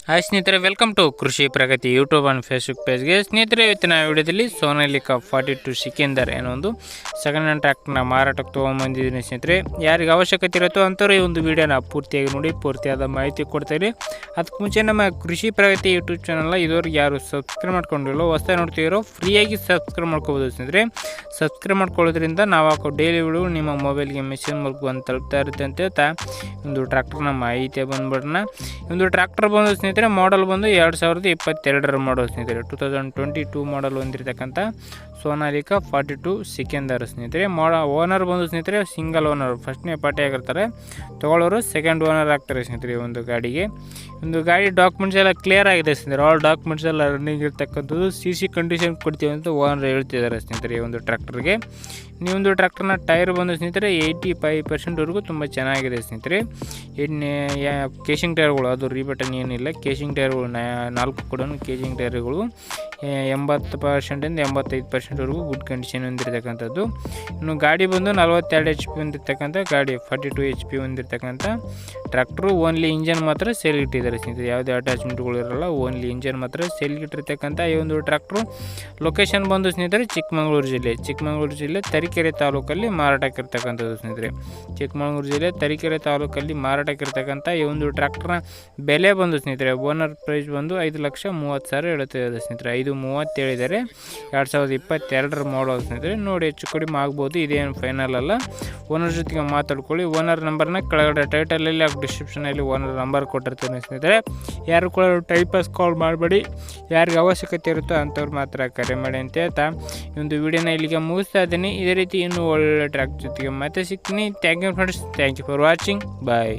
Hi ಸ್ನೇಹಿತರೆ, welcome to ಕೃಷಿ ಪ್ರಗತಿ YouTube and Facebook ಪೇಜ್ಗೆ. ಸ್ನೇಹಿತರೆ, ಇವತ್ತಿನ ವಿಡಿಯೋದಲ್ಲಿ ಸೋನಾಲಿಕಾ 42 ಸಿಕಿಂದರ್ ಏನೋ ಒಂದು ಸೆಕೆಂಡ್ ಹ್ಯಾಂಡ್ ಟ್ರ್ಯಾಕ್ಟರ್ನ ಮಾರಾಟಕ್ಕೆ ತೊಗೊಂಬಂದಿದ್ದೀನಿ. ಸ್ನೇಹಿತರೆ, ಯಾರಿಗೆ ಅವಶ್ಯಕತೆ ಇರುತ್ತೋ ಅಂಥವ್ರು ಈ ಒಂದು ವಿಡಿಯೋನ ಪೂರ್ತಿಯಾಗಿ ನೋಡಿ, ಪೂರ್ತಿಯಾದ ಮಾಹಿತಿ ಕೊಡ್ತಾಯಿರಿ. ಅದಕ್ಕೆ ಮುಂಚೆ ನಮ್ಮ ಕೃಷಿ ಪ್ರಗತಿ ಯೂಟ್ಯೂಬ್ ಚಾನಲ್ನ ಇದುವರೆಗೆ ಯಾರು ಸಬ್ಸ್ಕ್ರೈಬ್ ಮಾಡ್ಕೊಂಡಿರೋ ಹೊಸ ನೋಡ್ತಿರೋ ಫ್ರೀಯಾಗಿ ಸಬ್ಸ್ಕ್ರೈಬ್ ಮಾಡ್ಕೋಬೋದು. ಸ್ನೇಹಿತರೆ, ಸಬ್ಸ್ಕ್ರೈಬ್ ಮಾಡ್ಕೊಳ್ಳೋದ್ರಿಂದ ನಾವು ಹಾಕೋ ಡೈಲಿ ವಿಡಿಯೋ ನಿಮ್ಮ ಮೊಬೈಲ್ಗೆ ಮೆಸೇಜ್ ಮೂಲಕ ಬಂದು ತಲುಪ್ತಾ ಇರುತ್ತೆ ಅಂತ ಹೇಳ್ತಾ ಒಂದು ಟ್ರ್ಯಾಕ್ಟರ್ನ ಮಾಹಿತಿ ಬಂದುಬಿಡೋಣ. ಒಂದು ಟ್ರ್ಯಾಕ್ಟರ್ ಬಂದು ಸ್ನೇಹಿತರೆ ಮಾಡಲ್ ಬಂದು 2022 ಮಾಡಲ್ ಸ್ನೇಹಿತರೆ, 2022 ಮಾಡಲ್ ಹೊಂದಿರತಕ್ಕಂಥ ಸೋನಾಲಿಕಾ 42 ಸಿಕಿಂದರ್ ಸ್ನೇಹಿತರೆ. ಓನರ್ ಬಂದು ಸ್ನೇಹಿತರೆ ಸಿಂಗಲ್ ಓನರ್, ಫಸ್ಟ್ನೇ ಪಾರ್ಟಿ ಆಗಿರ್ತಾರೆ. ತೊಗೊಳ್ಳೋರು ಸೆಕೆಂಡ್ ಓನರ್ ಆಗ್ತಾರೆ ಸ್ನೇಹಿತರೆ. ಒಂದು ಗಾಡಿಗೆ ಗಾಡಿ ಡಾಕ್ಯುಮೆಂಟ್ಸ್ ಎಲ್ಲ ಕ್ಲಿಯರ್ ಆಗಿದೆ ಸ್ನೇಹಿತರೆ. ಆಲ್ ಡಾಕ್ಯುಮೆಂಟ್ಸ್ ಎಲ್ಲ ರನ್ನಿಂಗ್ ಇರ್ತಕ್ಕಂಥದ್ದು, CC ಕಂಡೀಷನ್ ಕೊಡ್ತೀವಿ ಅಂತ ಓನರ್ ಹೇಳ್ತಿದ್ದಾರೆ ಸ್ನೇಹಿತರೆ. ಈ ಒಂದು ಟ್ರ್ಯಾಕ್ಟರ್ಗೆ ನೀವೊಂದು ಟ್ರ್ಯಾಕ್ಟರ್ನ ಟೈರ್ ಬಂದು ಸ್ನೇಹಿತರೆ 85% ತುಂಬ ಚೆನ್ನಾಗಿದೆ ಸ್ನೇಹಿತರೆ. ಕೇಶಿಂಗ್ ಟೈರ್ಗಳು, ಅದು ರೀಬಟನ್ ಏನಿಲ್ಲ, ಕೇಶಿಂಗ್ ಟೈರ್ಗಳು 4 ಕೂಡ ಕೇಶಿಂಗ್ ಟೈರ್ಗಳು 80% 85% ಗುಡ್ ಕಂಡೀಷನ್ ಹೊಂದಿರತಕ್ಕಂಥದ್ದು. ಇನ್ನು ಗಾಡಿ ಬಂದು 42 HP ಹೊಂದಿರತಕ್ಕಂಥ ಗಾಡಿ, 42 HP ಹೊಂದಿರತಕ್ಕಂಥ ಟ್ರ್ಯಾಕ್ಟ್ರು. ಓನ್ಲಿ ಇಂಜನ್ ಮಾತ್ರ ಸೇಲ್ ಇಟ್ಟಿದ್ದಾರೆ ಸ್ನೇಹಿತರೆ, ಯಾವುದೇ ಅಟ್ಯಾಚ್ಮೆಂಟ್ಗಳು ಇರೋಲ್ಲ, ಓನ್ಲಿ ಇಂಜನ್ ಮಾತ್ರ ಸೇಲ್ ಇಟ್ಟಿರ್ತಕ್ಕಂಥ ಈ ಒಂದು ಟ್ರ್ಯಾಕ್ಟ್ರು. ಲೊಕೇಶನ್ ಬಂದು ಸ್ನೇಹಿತರೆ ಚಿಕ್ಕಮಗಳೂರು ಜಿಲ್ಲೆ ತರೀಕೆರೆ ತಾಲೂಕಲ್ಲಿ ಮಾರಾಟಕ್ಕಿರ್ತಕ್ಕಂಥದ್ದು ಸ್ನೇಹಿತರೆ. ಚಿಕ್ಕಮಗಳೂರು ಜಿಲ್ಲೆ ತರೀಕೆರೆ ತಾಲೂಕಲ್ಲಿ ಮಾರಾಟಕ್ಕಿರ್ತಕ್ಕಂಥ ಈ ಒಂದು ಟ್ರ್ಯಾಕ್ಟರ್ನ ಬೆಲೆ ಬಂದು ಸ್ನೇಹಿತರೆ, ಓನರ್ ಪ್ರೈಸ್ ಬಂದು 5,30,000 ಹೇಳ್ತಿದ್ದಾರೆ ಸ್ನೇಹಿತರೆ. 5,30,000 ಹೇಳಿದ್ದಾರೆ. 2022 ಮಾಡಲ್ ಸ್ನೇಹಿತರೆ. ನೋಡಿ, ಹೆಚ್ಚು ಕಡಿಮೆ ಆಗ್ಬೋದು, ಇದೇನು ಫೈನಲ್ ಅಲ್ಲ. ಓನರ್ ಜೊತೆಗೆ ಮಾತಾಡ್ಕೊಳ್ಳಿ. ಓನರ್ ನಂಬರ್ನ ಕೆಳಗಡೆ ಟೈಟಲಲ್ಲಿ ಹಾಗೂ ಡಿಸ್ಕ್ರಿಪ್ಷನಲ್ಲಿ ಓನರ್ ನಂಬರ್ ಕೊಟ್ಟಿರ್ತೀನಿ ಸ್ನೇಹಿತರೆ. ಯಾರು ಕೂಡ ಟೈಪಾಸ್ ಕಾಲ್ ಮಾಡಬೇಡಿ, ಯಾರಿಗೆ ಅವಶ್ಯಕತೆ ಇರುತ್ತೋ ಅಂಥವ್ರು ಮಾತ್ರ ಕರೆ ಮಾಡಿ ಅಂತ ಹೇಳ್ತಾ ಈ ಒಂದು ವಿಡಿಯೋನ ಇಲ್ಲಿಗೆ ಮುಗಿಸ್ತಾ ಇದ್ದೀನಿ. ಇದೇ ರೀತಿ ಇನ್ನೂ ಒಳ್ಳೆ ಟ್ರ್ಯಾಕ್ ಜೊತೆಗೆ ಮತ್ತೆ ಸಿಗ್ತೀನಿ. Thank you friends, thank you for watching, bye.